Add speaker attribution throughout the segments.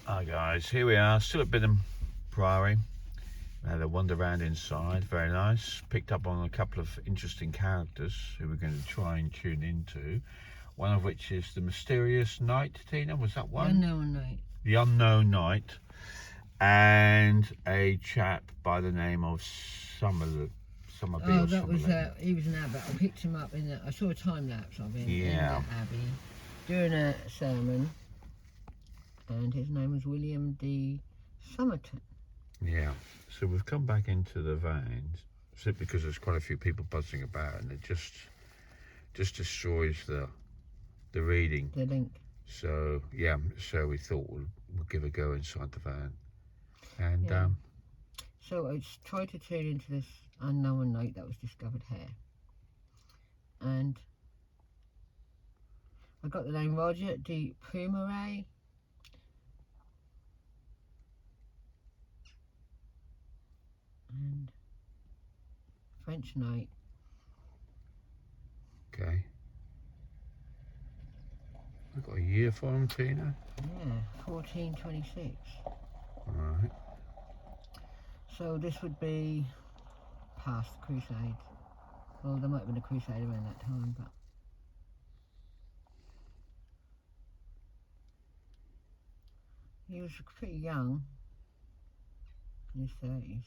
Speaker 1: Hi guys, here we are, still at Binham Priory. We had a wander around inside, very nice. Picked up on a couple of interesting characters who we're going to try and tune into. One of which is the mysterious knight, Tina, was that one?
Speaker 2: The unknown knight.
Speaker 1: The unknown knight. And a chap by the name of Somerville.
Speaker 2: Oh, that was, he was an abbot. I picked him up I saw a time lapse of him in that abbey during a sermon. And his name was William D. Somerton.
Speaker 1: Yeah, so we've come back into the van simply because there's quite a few people buzzing about, and it just destroys the reading.
Speaker 2: The link.
Speaker 1: So yeah, so we thought we'll give a go inside the van, and
Speaker 2: so I tried to tune into this unknown knight that was discovered here, and I got the name Roger de Priory. And French knight.
Speaker 1: Okay. We've got a year for him, Tina.
Speaker 2: Yeah, 1426.
Speaker 1: Alright.
Speaker 2: So this would be past the Crusade. Well, there might have been a crusade around that time, but he was pretty young, in his 30s.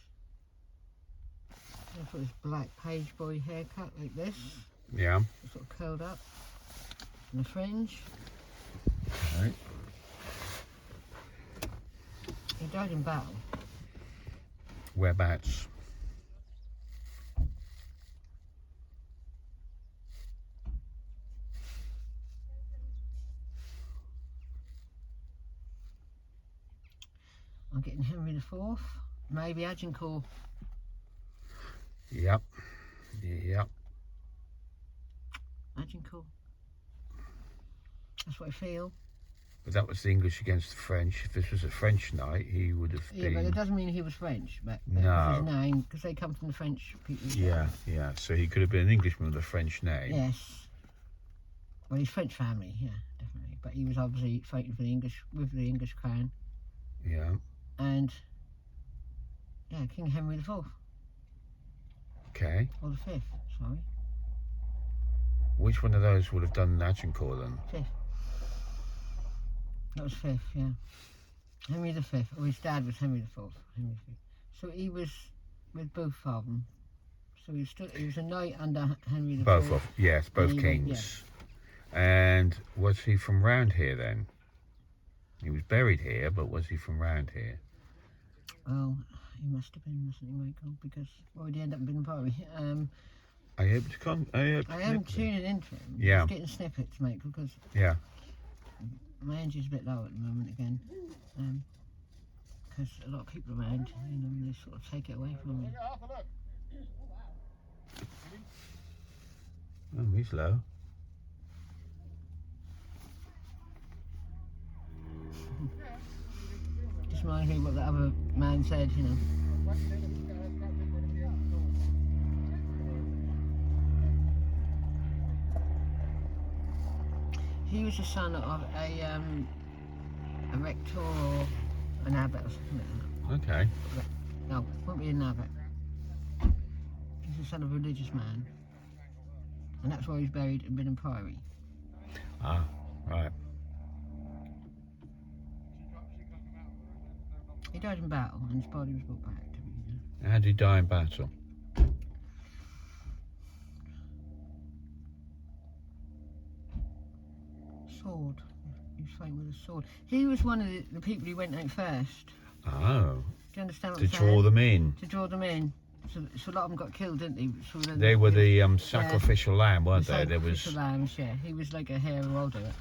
Speaker 2: I've got this black page boy haircut like this.
Speaker 1: Yeah.
Speaker 2: Sort of curled up. And a fringe.
Speaker 1: Right.
Speaker 2: He died in battle.
Speaker 1: Whereabouts?
Speaker 2: I'm getting Henry IV. Maybe Agincourt.
Speaker 1: Yep. Yep.
Speaker 2: Agincourt. That's what I feel.
Speaker 1: But that was the English against the French. If this was a French knight, he would have been...
Speaker 2: Yeah, but it doesn't mean he was French. But
Speaker 1: no.
Speaker 2: His name, because they come from the French people.
Speaker 1: Yeah, yeah. So he could have been an Englishman with a French name.
Speaker 2: Yes. Well, he's French family, yeah, definitely. But he was obviously fighting for the English, with the English crown.
Speaker 1: Yeah.
Speaker 2: And, yeah, King Henry IV.
Speaker 1: Okay.
Speaker 2: Or the 5th, sorry.
Speaker 1: Which one of those would have done Agincourt then?
Speaker 2: 5th. That was 5th, yeah. Henry V. Or his dad was Henry IV. Henry V. So he was with both of them. So he was a knight under Henry IV.
Speaker 1: Both of, yes, both kings. Yeah. And was he from round here then? He was buried here, but was he from round here?
Speaker 2: Well, he must have been, mustn't he, Michael? Because, well, he'd end up in Binham Priory.
Speaker 1: Are you able to
Speaker 2: I am tuning into him.
Speaker 1: Yeah.
Speaker 2: Just getting snippets, mate, because my energy's a bit low at the moment again. Because a lot of people around, you know, they sort of take it away from me.
Speaker 1: Oh, he's low.
Speaker 2: Just reminds me of what the other man said, you know. He was the son of a rector or an abbot or something like that.
Speaker 1: Okay.
Speaker 2: No, won't be an abbot. He's the son of a religious man. And that's why he's buried in Binham Priory.
Speaker 1: Ah, right.
Speaker 2: He died in battle and his body was brought back to me.
Speaker 1: How did he die in battle?
Speaker 2: Sword. He was fighting with a sword. He was one of the people who went out first.
Speaker 1: Oh.
Speaker 2: Do you understand what
Speaker 1: to
Speaker 2: I'm saying?
Speaker 1: draw them in.
Speaker 2: To draw them in. So a lot of them got killed, didn't they? So
Speaker 1: they were the sacrificial lamb, weren't they?
Speaker 2: Sacrificial lambs, yeah. He was like a heralder.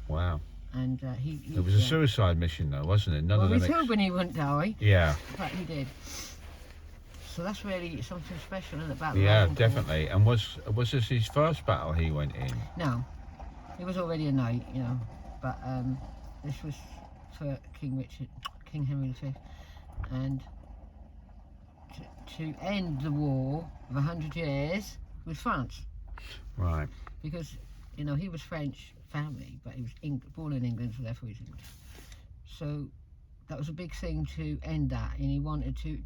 Speaker 1: Wow.
Speaker 2: And he
Speaker 1: it was a suicide mission though, wasn't it? None of them
Speaker 2: we told when he wouldn't die.
Speaker 1: Yeah.
Speaker 2: But he did. So that's really something special, isn't it? About
Speaker 1: yeah, definitely. And was this his first battle he went in?
Speaker 2: No. He was already a knight, you know. But this was for King Henry V. And to end the war of 100 years with France.
Speaker 1: Right.
Speaker 2: Because, you know, he was French family, but he was born in England, so therefore he's English. So that was a big thing to end that, and he wanted to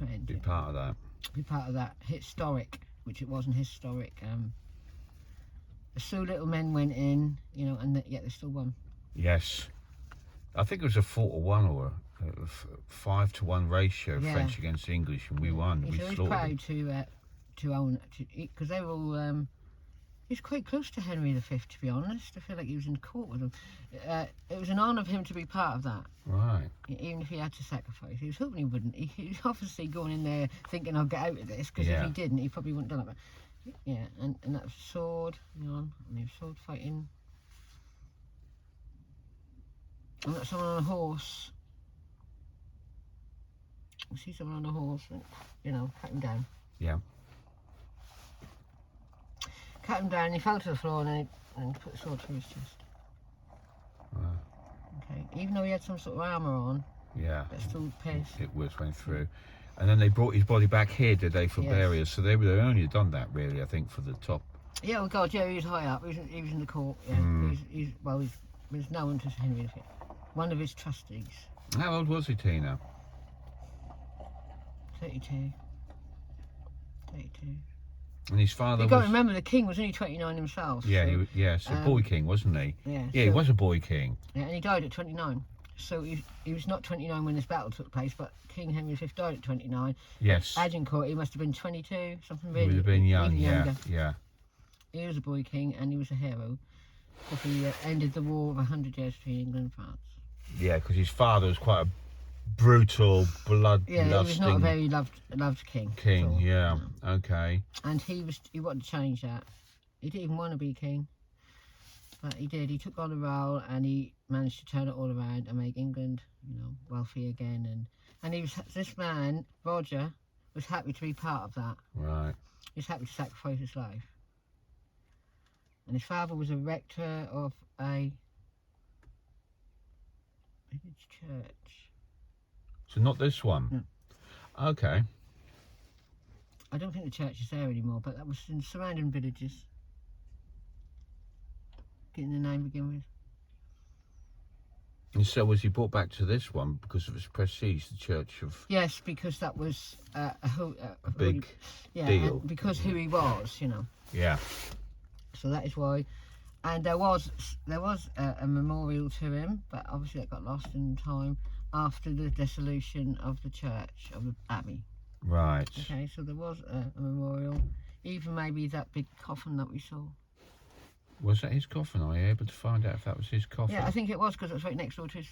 Speaker 2: end
Speaker 1: Be
Speaker 2: it.
Speaker 1: part of that.
Speaker 2: Be part of that historic, which it wasn't historic. So little men went in, and yet they still won.
Speaker 1: Yes. I think it was a 4-1 or a 5-1 ratio,
Speaker 2: Yeah.
Speaker 1: French against the English, and we won.
Speaker 2: He's always proud to own it, because they were all. He's quite close to Henry V, to be honest. I feel like he was in court with him. It was an honour for him to be part of that.
Speaker 1: Right.
Speaker 2: Even if he had to sacrifice. He was hoping he wouldn't. He was obviously going in there thinking, I'll get out of this, because if he didn't, he probably wouldn't have done it. But, yeah, and that was sword, and he was sword fighting. And that's someone on a horse. You see someone on a horse and, cut him down.
Speaker 1: Yeah.
Speaker 2: Cut him down, he fell to the floor and put the sword through his chest.
Speaker 1: Wow.
Speaker 2: Okay, even though he had some sort of armour on,
Speaker 1: Yeah.
Speaker 2: that still pierced.
Speaker 1: It went through. And then they brought his body back here, did they, for burial? So they only done that, really, I think, for the top.
Speaker 2: Yeah, oh God, yeah, he was high up. He was in the court. Yeah, he was known to Henry V, one of his trustees.
Speaker 1: How old was he, Tina?
Speaker 2: 32.
Speaker 1: And his father
Speaker 2: You've got to remember, the king was only 29 himself.
Speaker 1: Yeah,
Speaker 2: so,
Speaker 1: a boy king, wasn't he?
Speaker 2: Yeah,
Speaker 1: he was a boy king.
Speaker 2: Yeah, and he died at 29. So he was not 29 when this battle took place, but King Henry V died at 29.
Speaker 1: Yes.
Speaker 2: Agincourt, he must have been 22, something really.
Speaker 1: He would have been young,
Speaker 2: younger.
Speaker 1: yeah.
Speaker 2: He was a boy king, and he was a hero, because he ended the war of 100 years between England and France.
Speaker 1: Yeah, because his father was quite a brutal, bloodlusting.
Speaker 2: Yeah, he was not a very loved king.
Speaker 1: King, yeah, okay.
Speaker 2: And he wanted to change that. He didn't even want to be king, but he did. He took on the role, and he managed to turn it all around and make England, wealthy again. And this man, Roger, was happy to be part of that.
Speaker 1: Right.
Speaker 2: He was happy to sacrifice his life. And his father was a rector of a village church.
Speaker 1: So not this one?
Speaker 2: No.
Speaker 1: Okay.
Speaker 2: I don't think the church is there anymore, but that was in surrounding villages. Getting the name begin with.
Speaker 1: And so was he brought back to this one because of its prestige, the Church of...
Speaker 2: Yes, because that was a
Speaker 1: big deal.
Speaker 2: Because who he was,
Speaker 1: Yeah.
Speaker 2: So that is why. And there was a memorial to him, but obviously that got lost in time after the dissolution of the church, of the abbey.
Speaker 1: Right.
Speaker 2: Okay, so there was a memorial, even maybe that big coffin that we saw.
Speaker 1: Was that his coffin? Are you able to find out if that was his coffin?
Speaker 2: Yeah, I think it was, because it was right next door to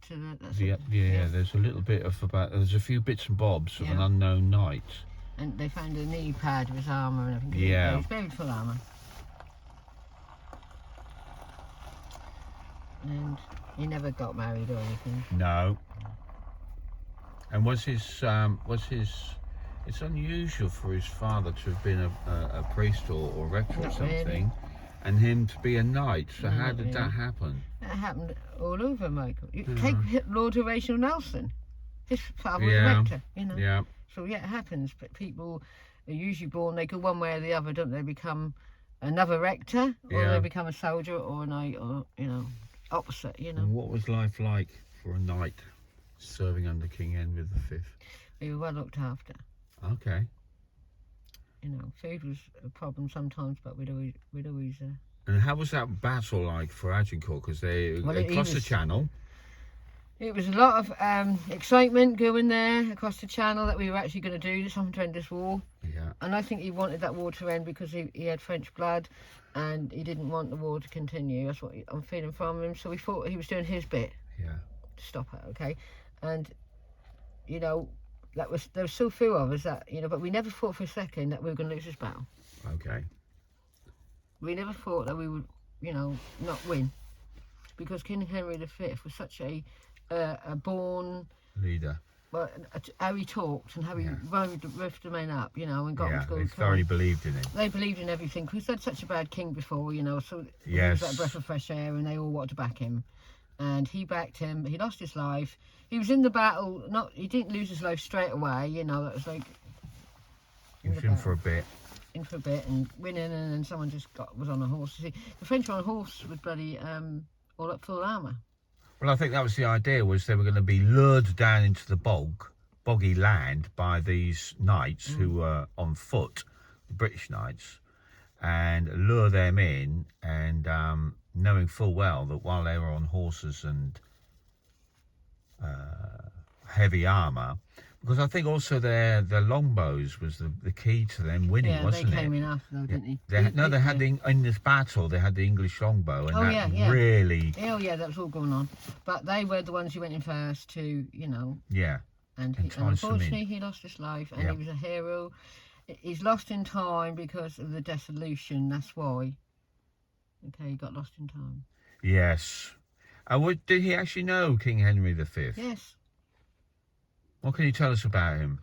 Speaker 2: the...
Speaker 1: Yeah, there's a little bit of there's a few bits and bobs of an unknown knight.
Speaker 2: And they found a knee pad of his armour and everything.
Speaker 1: Yeah.
Speaker 2: He was buried full armour. And he never got married or anything.
Speaker 1: No. And was his it's unusual for his father to have been a priest or rector or something,
Speaker 2: really.
Speaker 1: And him to be a knight. So how did that happen?
Speaker 2: That happened all over, Michael. You take Lord Horatio Nelson. His father was a rector,
Speaker 1: Yeah.
Speaker 2: So yeah, it happens. But people are usually born, they go one way or the other, don't they? Become another rector, or they become a soldier or a knight, or opposite,
Speaker 1: And what was life like for a knight serving under King Henry V?
Speaker 2: We were well looked after.
Speaker 1: Okay.
Speaker 2: Food was a problem sometimes, but we'd always.
Speaker 1: And how was that battle like for Agincourt? Because they crossed the channel.
Speaker 2: It was a lot of excitement going there across the channel that we were actually going to do something to end this war.
Speaker 1: Yeah.
Speaker 2: And I think he wanted that war to end because he had French blood, and he didn't want the war to continue. That's what I'm feeling from him. So we thought he was doing his bit.
Speaker 1: Yeah.
Speaker 2: To stop it, okay? And there was so few of us that but we never thought for a second that we were going to lose this battle.
Speaker 1: Okay.
Speaker 2: We never thought that we would not win, because King Henry V was such a born
Speaker 1: leader.
Speaker 2: Well, how he talked and how he roughed the men up, and got them to go.
Speaker 1: They thoroughly believed in him.
Speaker 2: They believed in everything, because they'd such a bad king before, so he was that breath of fresh air, and they all wanted to back him. And he backed him. He lost his life. He was in the battle. He didn't lose his life straight away. That was like.
Speaker 1: He was in for a bit.
Speaker 2: In for a bit and winning, and then someone just was on a horse. See, the French were on a horse with bloody all up full armour.
Speaker 1: Well, I think that was the idea, was they were going to be lured down into the boggy land by these knights who were on foot, the British knights, and lure them in, and knowing full well that while they were on horses and heavy armour, because I think also their longbows was the key to them winning, wasn't it?
Speaker 2: Yeah, they came in after though, didn't
Speaker 1: they? They had in this battle, they had the English longbow, and really...
Speaker 2: Oh yeah, that was all going on. But they were the ones who went in first to,
Speaker 1: Yeah.
Speaker 2: And unfortunately he lost his life, and he was a hero. He's lost in time because of the dissolution, that's why. Okay, he got lost in time.
Speaker 1: Yes. Did he actually know King Henry V?
Speaker 2: Yes.
Speaker 1: What can you tell us about him?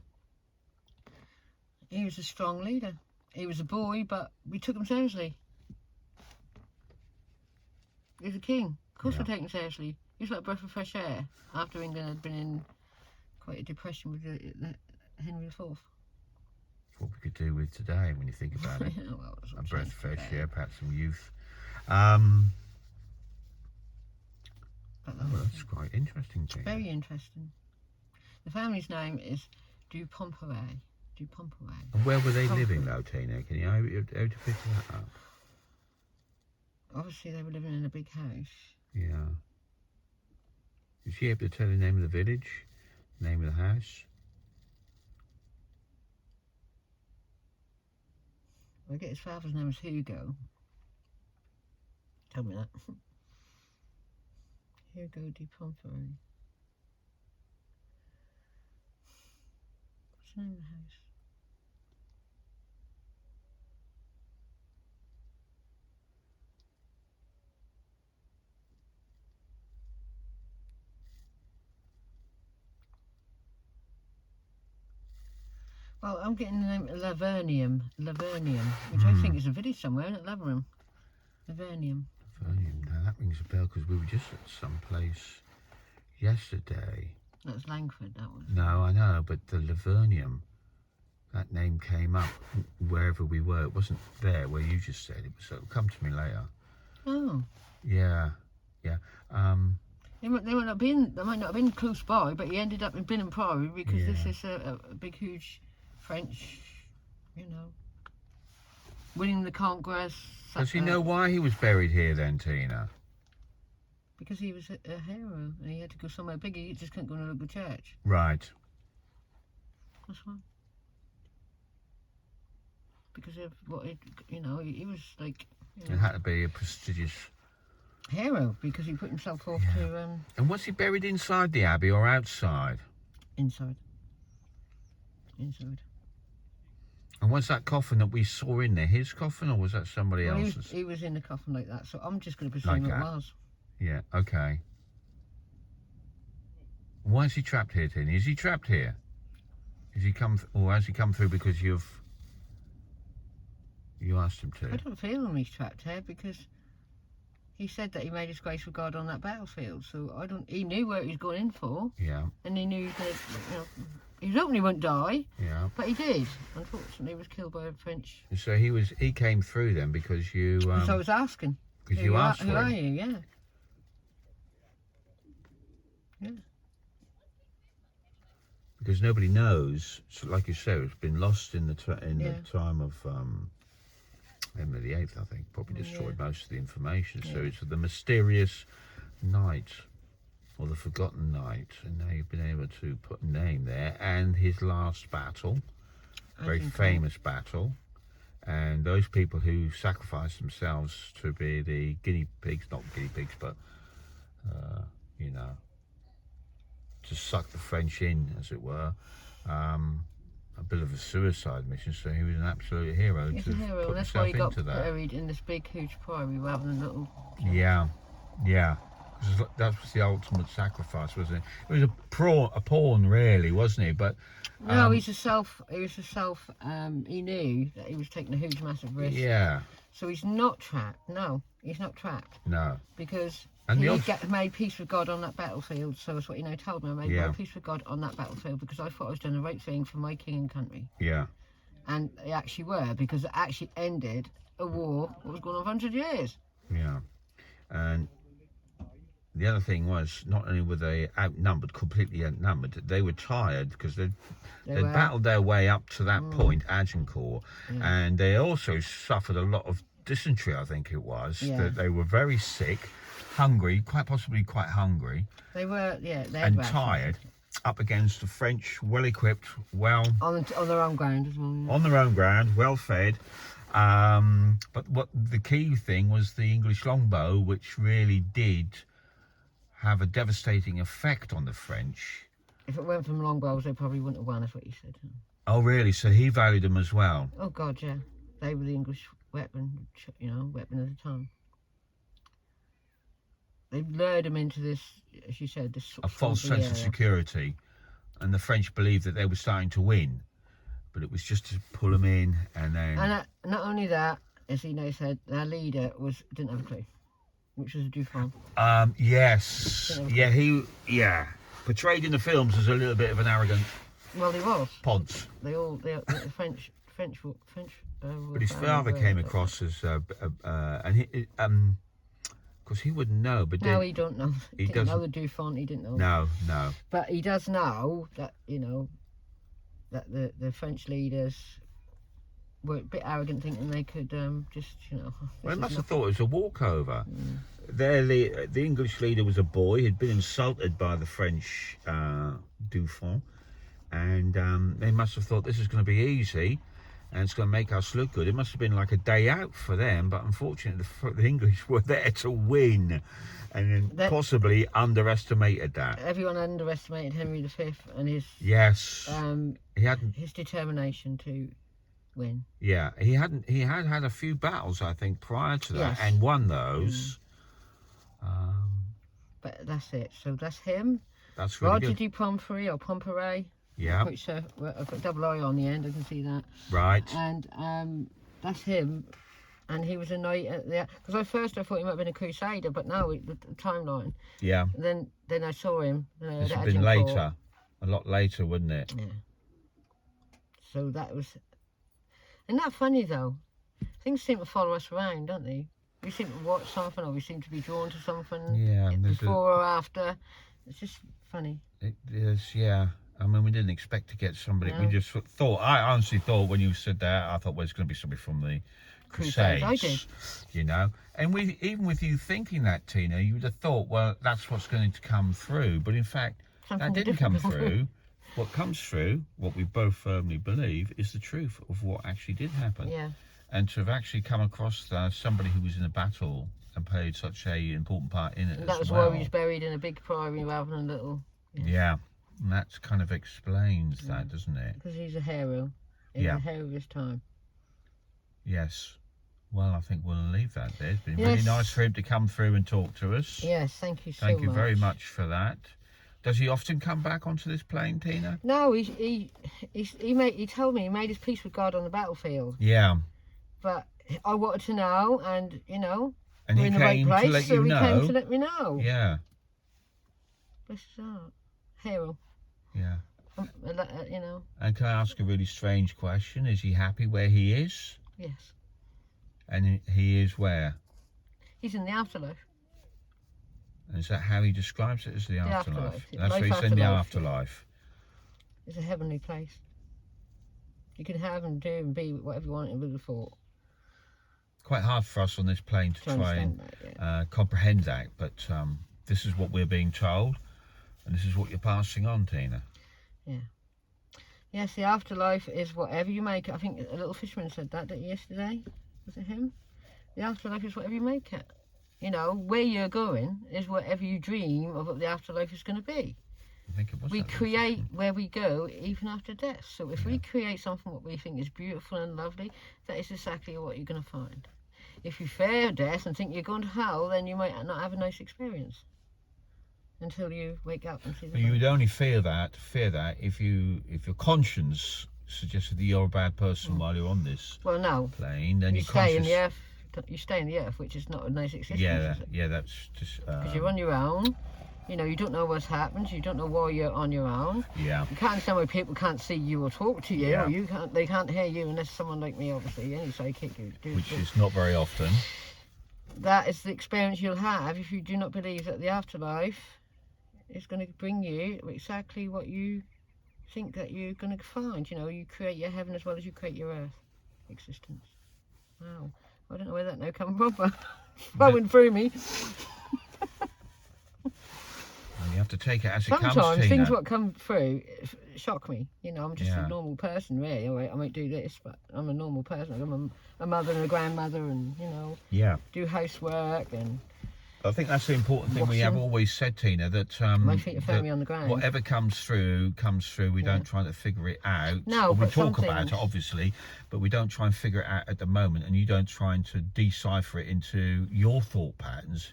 Speaker 2: He was a strong leader. He was a boy, but we took him seriously. He was a king. Of course we're taking him seriously. He was like a breath of fresh air after England had been in quite a depression with Henry IV.
Speaker 1: What we could do with today, when you think about it.
Speaker 2: Well,
Speaker 1: a breath of fresh air, perhaps some youth. That's quite interesting.
Speaker 2: Very interesting. The family's name is Du Pomperay.
Speaker 1: And where were they living though, Tina? Can you able to pick that up?
Speaker 2: Obviously they were living in a big house.
Speaker 1: Yeah. Is she able to tell the name of the village? The name of the house?
Speaker 2: I get his father's name was Hugo. Tell me that. Hugo de Pomperay. What's the name of the house? Well, I'm getting the name Lavernium, which I think is a village somewhere, isn't it? Lavernium.
Speaker 1: Now that rings a bell, because we were just at some place yesterday.
Speaker 2: That's Langford, that was.
Speaker 1: No, I know, but the Lavernium, that name came up wherever we were. It wasn't there where you just said it was. So it'll come to me later.
Speaker 2: Oh.
Speaker 1: Yeah.
Speaker 2: They might not have been close by, but he ended up in Binham Priory because this is a big, huge French, winning the Congress.
Speaker 1: Does he know why he was buried here then, Tina?
Speaker 2: Because he was a hero and he had to go somewhere bigger. He just couldn't go to a local church.
Speaker 1: Right.
Speaker 2: That's why. Because of what he was like.
Speaker 1: It had to be a prestigious
Speaker 2: hero because he put himself forth to.
Speaker 1: And was he buried inside the abbey or outside?
Speaker 2: Inside.
Speaker 1: And was that coffin that we saw in there his coffin, or was that somebody else's?
Speaker 2: He was in the coffin like that, so I'm just going to presume it was.
Speaker 1: Yeah, okay. Why is he trapped here, Tina? Is he trapped here? Has he come through because you asked him to?
Speaker 2: I don't feel he's trapped here because he said that he made his grace with God on that battlefield. So he knew where he was going in for.
Speaker 1: Yeah.
Speaker 2: And he knew that, he hoped he wouldn't die.
Speaker 1: Yeah.
Speaker 2: But he did. Unfortunately, he was killed by a French.
Speaker 1: So he came through then because you.
Speaker 2: Because I was asking.
Speaker 1: Because you asked for him.
Speaker 2: Who are you? Yeah. Yeah.
Speaker 1: Because nobody knows. So like you said, it's been lost in the time of Henry VIII, I think. Probably destroyed most of the information. So it's the mysterious knight, or the forgotten knight, and now you've been able to put a name there, and his last battle, very famous battle, and those people who sacrificed themselves to be the guinea pigs, not guinea pigs, but to suck the French in, as it were. A bit of a suicide mission, so he was an absolute hero.
Speaker 2: He's a hero, and that's why he got buried in this big, huge priory rather than little.
Speaker 1: Yeah. That was the ultimate sacrifice, wasn't it? It was a pawn, really, wasn't he? But
Speaker 2: no, he knew that he was taking a huge, massive risk.
Speaker 1: Yeah.
Speaker 2: So he's not trapped. No, he's not trapped.
Speaker 1: No.
Speaker 2: Because he made peace with God on that battlefield. So that's what told me. I made my peace with God on that battlefield because I thought I was doing the right thing for my king and country.
Speaker 1: Yeah.
Speaker 2: And they actually were, because it actually ended a war that was going on for 100 years.
Speaker 1: Yeah. And the other thing was, not only were they completely outnumbered, they were tired because they'd battled their way up to that point, Agincourt, and they also suffered a lot of dysentery, I think it was. That they were very sick, hungry, quite possibly quite hungry.
Speaker 2: They were,
Speaker 1: and tired, up against the French, well-equipped,
Speaker 2: on their own ground as well.
Speaker 1: On their own ground, well-fed. But what the key thing was the English longbow, which really did have a devastating effect on the French.
Speaker 2: If it weren't from longbows, they probably wouldn't have won, is what you said.
Speaker 1: Oh, really? So he valued them as well?
Speaker 2: Oh, God, yeah. They were the English weapon, weapon of the time. They lured them into this, as you said,
Speaker 1: a false sense of security. And the French believed that they were starting to win. But it was just to pull them in and then...
Speaker 2: And not only that, as he said, their leader didn't have a clue. Which was a Dufon.
Speaker 1: Yes. Yeah, portrayed in the films as a little bit of an arrogant.
Speaker 2: Well, he was.
Speaker 1: Ponce.
Speaker 2: The French.
Speaker 1: But his father came across as, and he, of course, he wouldn't know. But
Speaker 2: no, he don't know. He didn't know the Dufon. He didn't know.
Speaker 1: No.
Speaker 2: But he does know that that the French leaders were a bit arrogant, thinking they could just, Well,
Speaker 1: they must have thought it was a walkover. The English leader was a boy. He'd been insulted by the French Dufon, and they must have thought this is going to be easy, and it's going to make us look good. It must have been like a day out for them, but unfortunately, the English were there to win, and then possibly underestimated that.
Speaker 2: Everyone underestimated Henry V and his his determination to win.
Speaker 1: Yeah, he had a few battles, I think, prior to that, and won those.
Speaker 2: But that's it. So that's him.
Speaker 1: That's really
Speaker 2: Roger
Speaker 1: good.
Speaker 2: de Pomfrey or Pomperay.
Speaker 1: Yeah.
Speaker 2: Which I've got double I on the end. I can see that.
Speaker 1: Right.
Speaker 2: And that's him. And he was a knight at the. Because at first I thought he might have been a crusader, but no, the timeline.
Speaker 1: Yeah.
Speaker 2: Then I saw him.
Speaker 1: This would have been later, a lot later, wouldn't it?
Speaker 2: Yeah. So that was. Isn't that funny though? Things seem to follow us around, don't they? We seem to watch something, or we seem to be drawn to something.
Speaker 1: Yeah.
Speaker 2: Before or after. It's just funny.
Speaker 1: It is, yeah. I mean, we didn't expect to get somebody.
Speaker 2: No.
Speaker 1: We just thought. I honestly thought when you said that, I thought, well, it's going to be somebody from the Crusades.
Speaker 2: I did.
Speaker 1: And even with you thinking that, Tina, you would have thought, well, that's what's going to come through. But in fact, that didn't come through. What comes through, what we both firmly believe, is the truth of what actually did happen.
Speaker 2: Yeah.
Speaker 1: And to have actually come across somebody who was in a battle and played such a important part in it.
Speaker 2: That was why he was buried in a big priory rather than a little.
Speaker 1: Yeah. And that kind of explains that, doesn't it?
Speaker 2: Because he's a hero. He's a hero of his time.
Speaker 1: Yes. Well, I think we'll leave that there. It's been really nice for him to come through and talk to us.
Speaker 2: Yes, thank you so much.
Speaker 1: Thank you very much for that. Does he often come back onto this plane, Tina?
Speaker 2: No, he told me he made his peace with God on the battlefield.
Speaker 1: Yeah.
Speaker 2: But I wanted to know, and
Speaker 1: and
Speaker 2: we're in the right place, so he came to let me know.
Speaker 1: Yeah.
Speaker 2: Bless his heart. Hero.
Speaker 1: Yeah.
Speaker 2: And
Speaker 1: can I ask a really strange question? Is he happy where he is?
Speaker 2: Yes.
Speaker 1: And he is where?
Speaker 2: He's in the afterlife.
Speaker 1: And is that how he describes it, as the afterlife?
Speaker 2: That's
Speaker 1: what he said, in the afterlife.
Speaker 2: It's a heavenly place. You can have and do and be whatever you want in the thought.
Speaker 1: Quite hard for us on this plane to try and comprehend that, but this is what we're being told, and this is what you're passing on, Tina.
Speaker 2: Yeah. Yes, the afterlife is whatever you make it. I think a little fisherman said that yesterday. Was it him? The afterlife is whatever you make it. Where you're going is whatever you dream of what the afterlife is going to be.
Speaker 1: I think it was.
Speaker 2: We create where we go even after death. So if we create something what we think is beautiful and lovely, that is exactly what you're going to find. If you fear death and think you're going to hell, then you might not have a nice experience until you wake up and see the
Speaker 1: You would only fear that if your conscience suggested that you're a bad person while you're on this plane, then
Speaker 2: you stay in the earth. You stay in the earth, which is not a nice existence.
Speaker 1: Yeah, that's just
Speaker 2: because you're on your own. You don't know what's happened. You don't know why you're on your own.
Speaker 1: Yeah.
Speaker 2: You can't understand why people can't see you or talk to you,
Speaker 1: Yeah.
Speaker 2: or they can't hear you unless someone like me, obviously, any psychic.
Speaker 1: Which is not very often.
Speaker 2: that is the experience you'll have if you do not believe that the afterlife is going to bring you exactly what you think that you're going to find. You know, you create your heaven as well as you create your earth existence. Wow. I don't know where that no come from, but flowing through me.
Speaker 1: You have to take it as it comes,
Speaker 2: Sometimes
Speaker 1: Tina.
Speaker 2: things what come through shock me. You know, I'm just a normal person, really. I might do this, but I'm a normal person. I'm a mother and a grandmother, and you know, do housework and.
Speaker 1: I think that's the important thing we have always said, Tina, that
Speaker 2: my feet are firmly on the ground.
Speaker 1: Whatever comes through. We don't try to figure it out.
Speaker 2: No,
Speaker 1: we
Speaker 2: but
Speaker 1: talk about it, obviously, but we don't try and figure it out at the moment, and you don't try to decipher it into your thought patterns.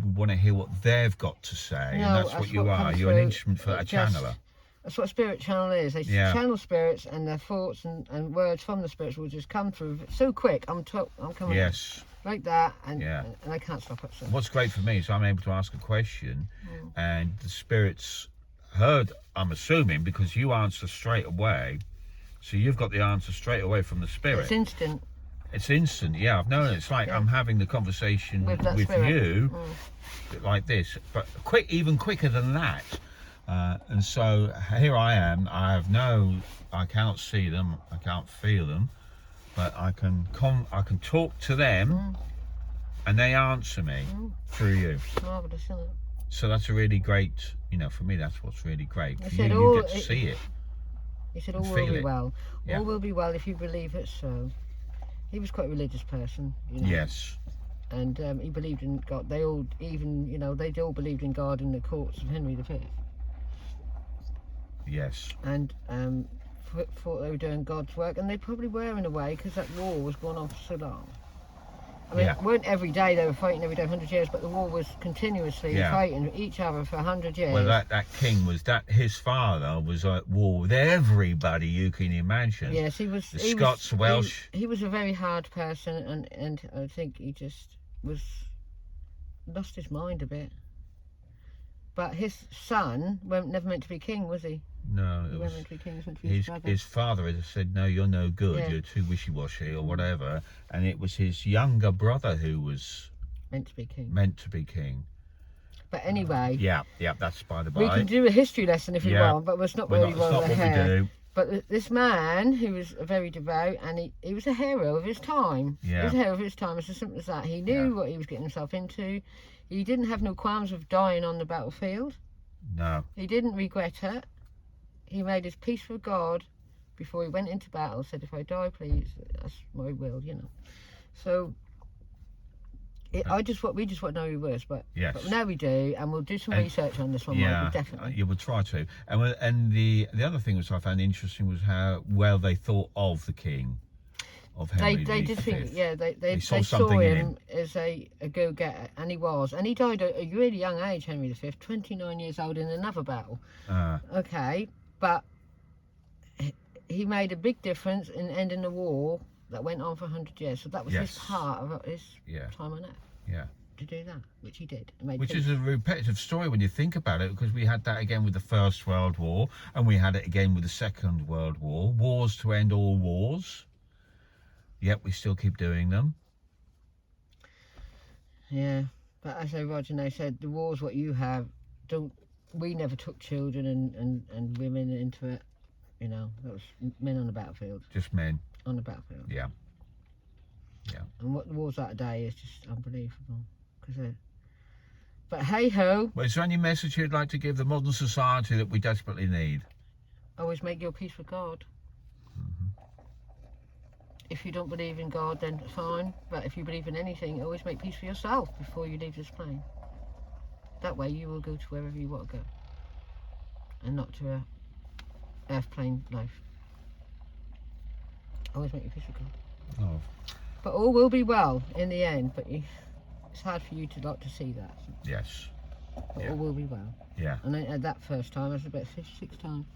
Speaker 1: We want to hear what they've got to say, and that's what you are. You're an instrument for a channeler.
Speaker 2: That's what a spirit channel is. They channel spirits, and their thoughts and words from the spirits will just come through so quick. I'm coming.
Speaker 1: Yes.
Speaker 2: Like that, and I can't stop it. So.
Speaker 1: What's great for me is I'm able to ask a question, and the spirits heard. I'm assuming because you answer straight away, so you've got the answer straight away from the spirit.
Speaker 2: It's instant.
Speaker 1: It's instant, yeah. I've known it. It's like I'm having the conversation with you, like this, but even quicker than that. And so here I am. I cannot see them. I can't feel them, but I can talk to them, and they answer me through you.
Speaker 2: Marvelous, isn't it?
Speaker 1: So that's a really great. You know, for me, that's what's really great. For you get to see it.
Speaker 2: He said, "All will be well. All will be well if you believe it." So. He was quite a religious person, you know.
Speaker 1: Yes.
Speaker 2: And he believed in God. They all believed in God in the courts of Henry V.
Speaker 1: Yes.
Speaker 2: And thought they were doing God's work, and they probably were in a way, because that war was going on for so long. I mean, it weren't every day they were fighting every day, 100 years, but the war was continuously fighting each other for 100 years.
Speaker 1: Well, that king his father was at war with everybody you can imagine.
Speaker 2: Yes, he was.
Speaker 1: The Scots, Welsh.
Speaker 2: He was a very hard person, and I think he just lost his mind a bit. But his son never meant to be king, was he?
Speaker 1: No,
Speaker 2: it was
Speaker 1: his father had said, "No, you're no good. You're too wishy-washy or whatever." And it was his younger brother who was
Speaker 2: meant to be king. But anyway,
Speaker 1: that's by the by.
Speaker 2: We can do a history lesson if we want, but it's not really well
Speaker 1: what we do.
Speaker 2: But this man, who was very devout, and he was a hero of his time.
Speaker 1: Yeah.
Speaker 2: He was a hero of his time. It's as simple as that. He knew what he was getting himself into. He didn't have no qualms of dying on the battlefield.
Speaker 1: No.
Speaker 2: He didn't regret it. He made his peace with God before he went into battle. Said, "If I die, please, that's my will," you know. So we just want to know who he was, but now we do, and we'll do some research on this one.
Speaker 1: Yeah,
Speaker 2: definitely.
Speaker 1: You will try to. And the other thing which I found interesting was how well they thought of the king. Of Henry
Speaker 2: they did think, they saw him as a go-getter, and he was, and he died at a really young age, Henry V, 29 years old in another battle. Okay, but he made a big difference in ending the war that went on for 100 years. So that was his part of his time on earth.
Speaker 1: Yeah.
Speaker 2: To do that, which he did.
Speaker 1: Which is a repetitive story when you think about it, because we had that again with the First World War, and we had it again with the Second World War. Wars to end all wars. Yet we still keep doing them.
Speaker 2: Yeah, but as Roger and I said, the war's what you have. We never took children and women into it. You know, that was men on the battlefield.
Speaker 1: Just men.
Speaker 2: On the battlefield.
Speaker 1: Yeah.
Speaker 2: And what the war's like today is just unbelievable. But hey ho.
Speaker 1: Well, is there any message you'd like to give the modern society that we desperately need?
Speaker 2: Always make your peace with God. If you don't believe in God, then fine. But if you believe in anything, always make peace for yourself before you leave this plane. That way you will go to wherever you want to go. And not to a earth plane life. Always make your peace with God.
Speaker 1: Oh.
Speaker 2: But all will be well in the end. But it's hard for you to see that.
Speaker 1: Yes.
Speaker 2: But all will be well.
Speaker 1: Yeah.
Speaker 2: And I had that first time. I was about 56 times.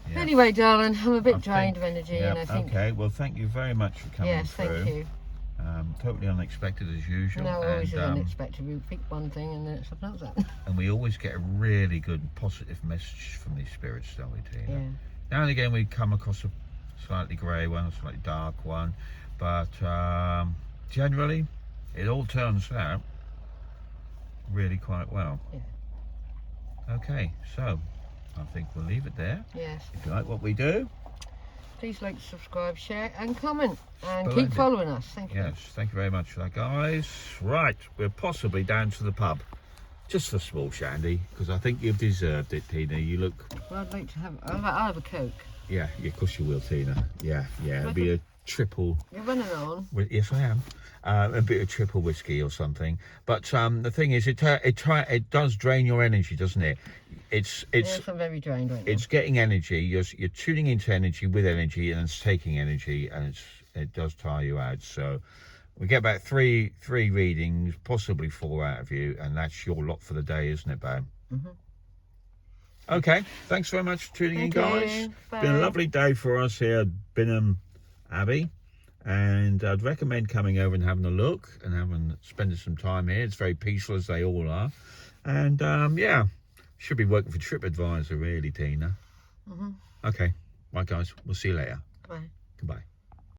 Speaker 2: Yeah. Anyway, darling, I'm a bit drained of energy, and I think.
Speaker 1: Okay, well, thank you very much for coming through.
Speaker 2: Yes, thank you.
Speaker 1: Totally unexpected as usual.
Speaker 2: No, always unexpected. We pick one thing and then it's something else happens.
Speaker 1: And we always get a really good positive message from these spirits, don't we, Tina?
Speaker 2: Yeah.
Speaker 1: Now and again we come across a slightly grey one, a slightly dark one, but generally it all turns out really quite well.
Speaker 2: Yeah.
Speaker 1: Okay, so I think we'll leave it there.
Speaker 2: Yes.
Speaker 1: If you like what we do,
Speaker 2: please like, subscribe, share and comment, and
Speaker 1: Splendid.
Speaker 2: keep following us. Thank you.
Speaker 1: Yes, thank you very much for that, guys. Right, we're possibly down to the pub. Just for small shandy, because I think you've deserved it, Tina. You look...
Speaker 2: Well, I'd like to have... I'll have a Coke.
Speaker 1: Yeah, of course you will, Tina. Yeah, it'll be a triple...
Speaker 2: You're running on.
Speaker 1: Yes, I am. A bit of triple whiskey or something. But the thing is, it does drain your energy, doesn't it? Yes,
Speaker 2: I'm very drained right now.
Speaker 1: It's getting energy. You're tuning into energy with energy, and it's taking energy, and it does tire you out. So we get about three readings, possibly 4 out of you, and that's your lot for the day, isn't it, babe? Okay, thanks very much for tuning in, guys. It's been a lovely day for us here at Binham Abbey, and I'd recommend coming over and having a look and spending some time here. It's very peaceful, as they all are, and yeah, should be working for TripAdvisor, really, Tina. Okay, right, guys, we'll see you later.
Speaker 2: Bye.
Speaker 1: Goodbye.